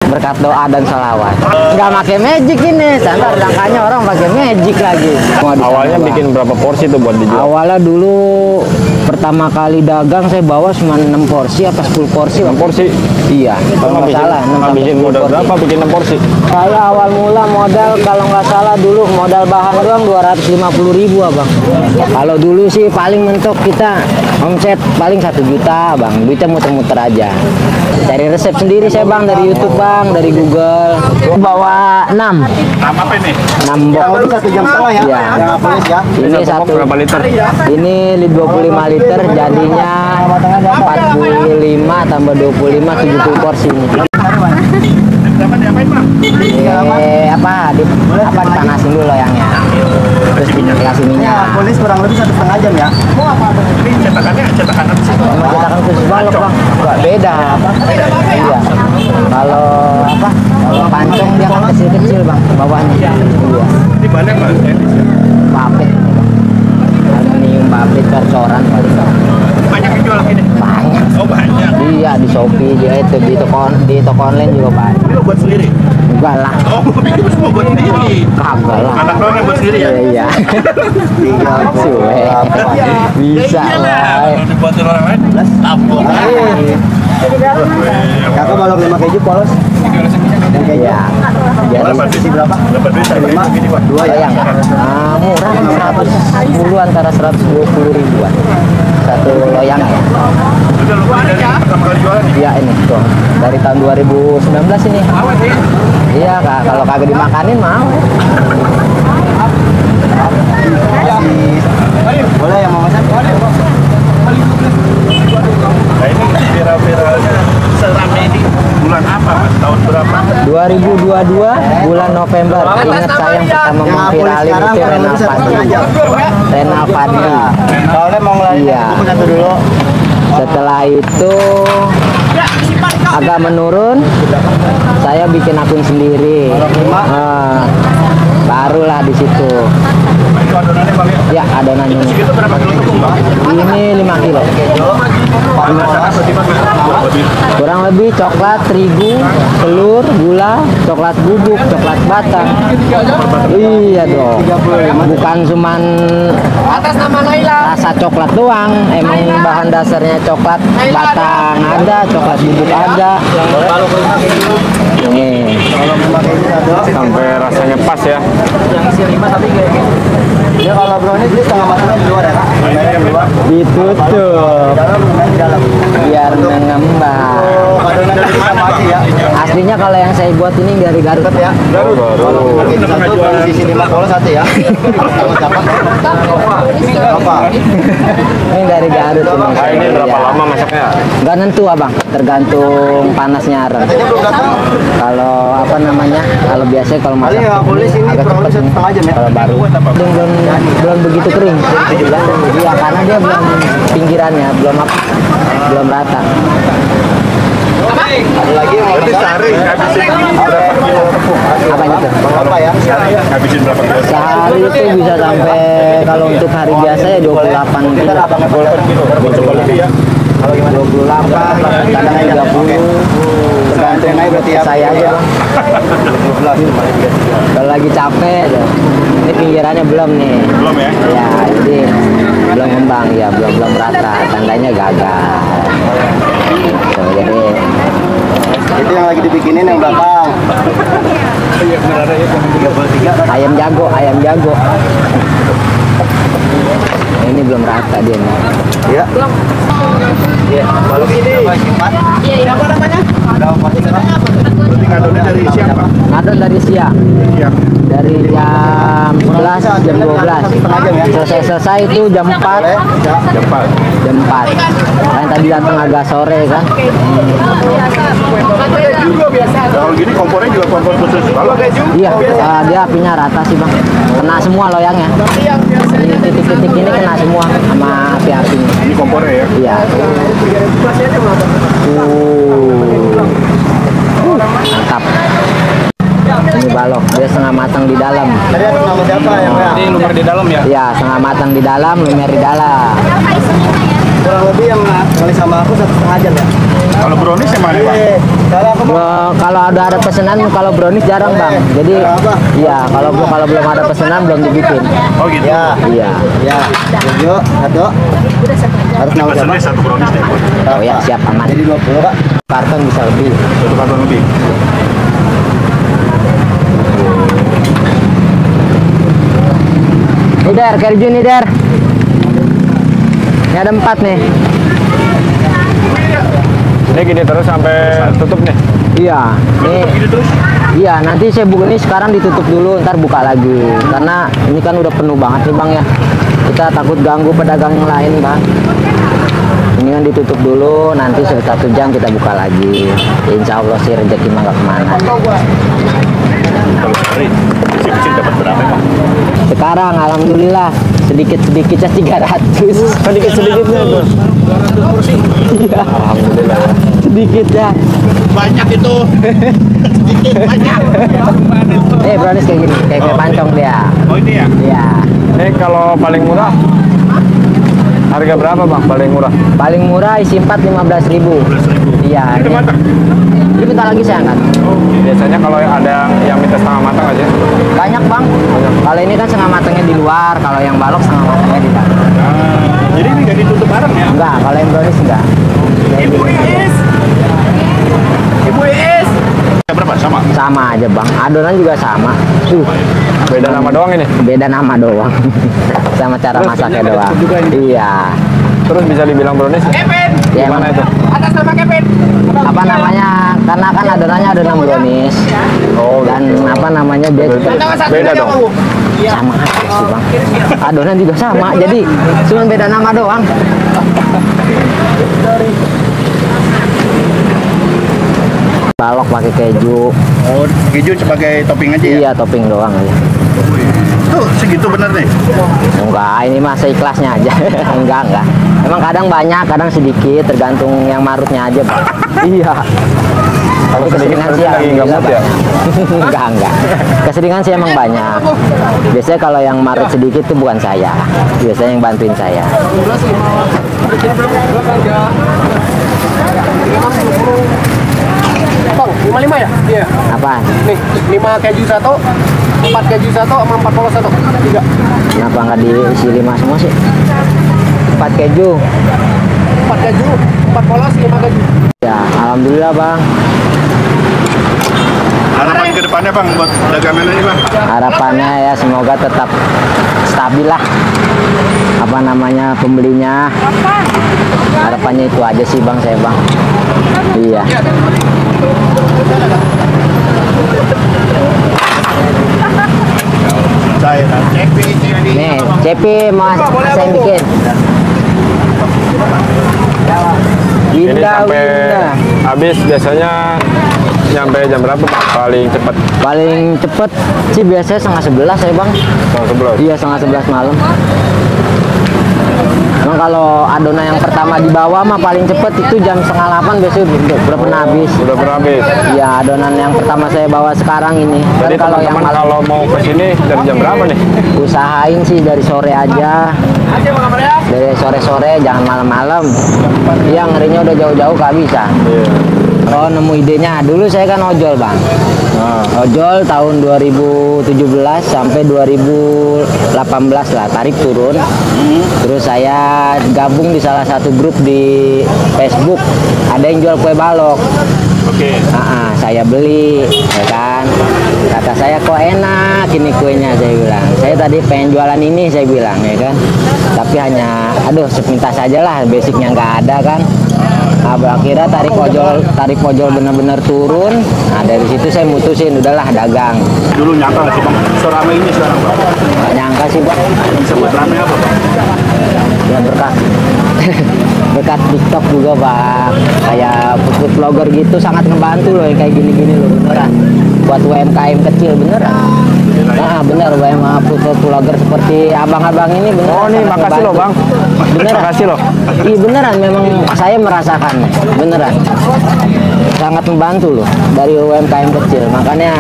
berkat doa dan sholawat. Nggak pakai magic ini, standar langkahnya orang pakai magic lagi. Awalnya bikin berapa porsi tuh buat dijual? Awalnya dulu pertama kali dagang saya bawa cuma 6 porsi apa 10 porsi. 6 porsi? Iya, kalau nggak salah. Habisin modal berapa bikin 6 porsi? Saya awal mula modal kalau nggak salah dulu modal bahan doang 250.000 abang. Kalau dulu sih paling mentok kita omset paling 1 juta bang. Duitnya muter-muter aja. Cari resep sendiri saya bang dari YouTube bang, dari Google. Bawa 6. 6 apa ini? 6 box. 1 jam setengah ya? Iya. Ini satu. Berapa liter? Ini 25 liter jadinya 45 tambah 25 70 porsi ini. Dipanasin dulu loyangnya. Terus dikasih minyak. Polis kurang lebih 1,5 jam ya? Ini cetakannya cetakan apa sih? Cetakan khusus balok bang. Enggak beda. Iya. Kalau pancong dia kan kecil-kecil bang bawahnya. Iya. Ini banyak Mas. Papet. Aluminium papet cocoran paling. Banyak yang jual gini? Banyak. Oh banyak. Iya di Shopee dia itu di toko online juga banyak. Ini lo buat sendiri? Enggak lah. Oh bikin semua buat sendiri? Kagak lah. Anak doang yang buat sendiri ya? Iya. Bisa lah. Kalau dibuatin orang lain, tampung. Kakak balok 5 keju polos. Iya. Berapa Jadi sih? Berapa? Dapat duit segini Pak? 2 ya? yang murah 110 antara 120 ribuan satu loyang ya. Sudah lupa dari pertama kali jualan nih? Iya ini tuh dari tahun 2019 ini. Iya kak, kalau kagak dimakanin mau. Boleh yang mau masak? Nah ini viral-viralnya serame ini bulan apa Mas? Tahun berapa? 2022 bulan November. Ingat saya yang pertama memviralin itu Renal Fadli. Renal Fadli. Soalnya mau ngelarin Iya. buku satu dulu. Setelah itu agak menurun, saya bikin akun sendiri. Barulah di situ. Itu adonannya Bang ya? Ya adonannya. Itu berapa kilo tepung Bang? Ini 5 kilo. Kurang lebih coklat, terigu, telur, gula, coklat bubuk, coklat batang. Iya dong. Bukan cuman Atas nama Naila. rasa coklat doang, emang bahan dasarnya coklat batang ada, coklat bubuk ada. Nih, Sampai rasanya pas ya. Yang isi 5 tapi kayak dia kalau brownies dia setengah matangnya di luar ya kak? Di luar. ditutup Dalam lumayan di dalam. biar mengembang. Oh, adonan dari sama aja ya? Aslinya kalau yang saya buat ini dari Garut Ya. Baru. Kalau pakai itu satu, kalau isi 5 polos satu ya? Kalau dapat apa? Ini dari Garut ini. Nah, ini berapa lama masaknya? Nggak nentu abang, tergantung panasnya aren. Katanya belum datang. Kalau apa namanya? Kalau biasanya kalau masak Paling ya polis ini agak kurang cepet lebih nih. 1,5 jam ya? Kalau baru belum begitu kering. Iya karena dia belum pinggirannya belum rata. Ada lagi yang mau Berarti masak? sehari ngabisin berapa kilo tepung? Apanya tuh? Apa ya? Ngabisin berapa kilo? Sehari itu bisa sampai kalau untuk hari biasa ya 28 kilo. 28 kilo. Coba lebih ya. Kalau gimana? 28, kadang 30. Tergantung naik berarti ya? saya aja. Bang. 12. Kalau lagi capek, ini pinggirannya belum nih. Belum ya? Ya, jadi belum ngembang ya, belum rata. Tandanya gagal. Tuh, jadi Itu yang lagi dibikinin yang belakang. ayam jago. Ini belum rata dia nih. Ya. Ya. Kalau ini Iya, apa namanya? Berarti ngadonnya dari siapa? Ngadon dari siang. Yang Dari jam 11 jam 12. Selesai itu jam 4. cepat. Jam 4. Kan tadi datang agak sore kan. Kalau gini kompornya juga kompor khusus. Kalau Iya, dia apinya rata sih bang. Kena semua loyangnya. Ini titik-titik ini kena semua sama api-apinya. ini kompornya ya. Iya. Mantap. Ini balok, dia setengah matang di dalam. tadi ada nama siapa yang Ini lumer di dalam ya. Iya, setengah matang di dalam, lumer di dalam. kurang lebih yang kali sama aku 1,5 jam ya. Kalau brownies yang mana, Bang? Kalau aku Kalau ada pesanan, kalau brownies jarang bang. Jadi iya kalau belum ada pesanan belum dibikin. Oh gitu. ya, Iya. ya, yuk, satu. Harus nama siapa? Pesannya satu brownies deh. Oh ya siap aman. Jadi 20 Kak. Karton bisa lebih. Satu karton lebih. Nih Der, kerju nih Der. Ini ada 4 nih. Ini gini terus sampai tutup nih. Iya. Nih. Gini terus. Iya, nanti saya buka ini sekarang ditutup dulu, ntar buka lagi. Karena ini kan udah penuh banget nih bang ya. Kita takut ganggu pedagang yang lain bang. Ini kan ditutup dulu, nanti 1 jam kita buka lagi. Insya Allah sih rezeki mah nggak kemana. Kalau sehari kecil-kecil dapat berapa, Bang? Sekarang alhamdulillah sedikit-sedikitnya 300. Sedikit-sedikitnya tuh. Iya. Alhamdulillah. Sedikit ya. Banyak itu. Sedikit banyak. Brownies kayak gini, kayak pancong dia. Oh ini ya. Iya. Ini kalau paling murah harga berapa bang? Paling murah? Paling murah isi 4 15.000. 12.000. Iya. Ini udah matang. Ini bentar lagi saya angkat. Biasanya kalau ada yang minta setengah matang aja. Banyak bang. Kalau ini kan setengah matangnya di luar, kalau yang balok setengah matangnya di dalam. Jadi ini nggak ditutup bareng ya? Enggak, kalau yang brownies enggak. Ibu Iis. Ibu Iis. Berapa? Sama. Sama aja bang. Adonan juga sama. Beda nama doang ini. Beda nama doang. Sama cara masaknya doang. Iya. Terus bisa dibilang brownies? Kevin. Ya, Gimana emang- itu? Atas nama Kevin. apa namanya? Karena kan adonannya adonan brownies. Oh, Dan apa namanya dia juga Beda dong. sama aja sih bang. Adonan juga sama. Jadi cuma beda nama doang. Balok pakai keju. Oh, keju sebagai topping aja ya? Iya, topping doang aja. Tuh, segitu bener nih. Enggak, ini mah seikhlasnya aja. Enggak. Emang kadang banyak, kadang sedikit, tergantung yang marutnya aja, Bang. Iya. Kalau sedikit keseringan berarti lagi alhamdulillah, gamut ya? Bang. enggak. Keseringan sih emang banyak. Biasanya kalau yang marut sedikit tuh bukan saya. Biasanya yang bantuin saya. Bang, 55 ya? Iya. Apa? Nih, 5 keju 1, 4 keju 1 sama 4 polos 1. 3. Kenapa nggak diisi 5 semua sih? 4 keju. 4 keju, 4 polos, 5 keju. Ya, alhamdulillah, Bang. Harapan ke depannya Bang buat dagangan ini Bang. Harapannya ya semoga tetap stabil lah. Apa namanya pembelinya. Harapannya itu aja sih Bang, saya Bang. Iya. Saya Nih, CP mau saya bikin. Ini Winda, sampai Winda. habis biasanya nyampe jam berapa Bang? Paling cepat Paling cepet sih biasanya 10:30 ya Bang. jam 11. Iya 10:30 malam. Emang kalau adonan yang pertama dibawa mah paling cepet itu jam 7:30 biasanya udah pernah habis. Udah pernah habis. Iya adonan yang pertama saya bawa sekarang ini. Jadi Kan kalau yang teman-teman malam kalau mau ke sini dari jam berapa nih? usahain sih dari sore aja. Aja Bang Amar ya. Dari sore-sore jangan malam-malam. Iya ngerinya udah jauh-jauh gak bisa. Iya. Oh nemu idenya. Dulu saya kan ojol Bang. Nah, Ojol tahun 2017 sampai 2018 lah tarif turun. Terus saya gabung di salah satu grup di Facebook. Ada yang jual kue balok. Oke. Saya beli, ya kan. Kata saya kok enak ini kuenya, saya bilang. Saya tadi pengen jualan ini, saya bilang, ya kan. Tapi hanya, aduh sepintas saja lah, basicnya nggak ada kan. Nah, akhirnya tarif ojol benar-benar turun. Nah dari situ saya mutusin udahlah dagang. Dulu nyangka nggak sih Bang? Seramai ini sekarang Bang. Nggak nyangka sih Bang. Bisa buat rame apa Bang? Ya berkat berkat TikTok juga Bang. Kayak food vlogger gitu sangat ngebantu loh yang kayak gini-gini loh beneran. Buat UMKM kecil beneran. Nah bener food vlogger seperti abang-abang ini beneran. oh nih sangat makasih loh ngebantu. Bang. Beneran. Makasih loh. Iya beneran memang saya merasakannya beneran sangat membantu loh dari UMKM kecil makanya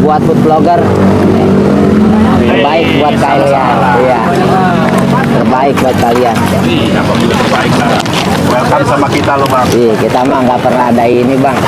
buat food vlogger baik buat kalian iya terbaik buat kalian. Iya, abang juga terbaik lah. Welcome sama kita lo bang. Iya, kita mah nggak pernah ada ini bang.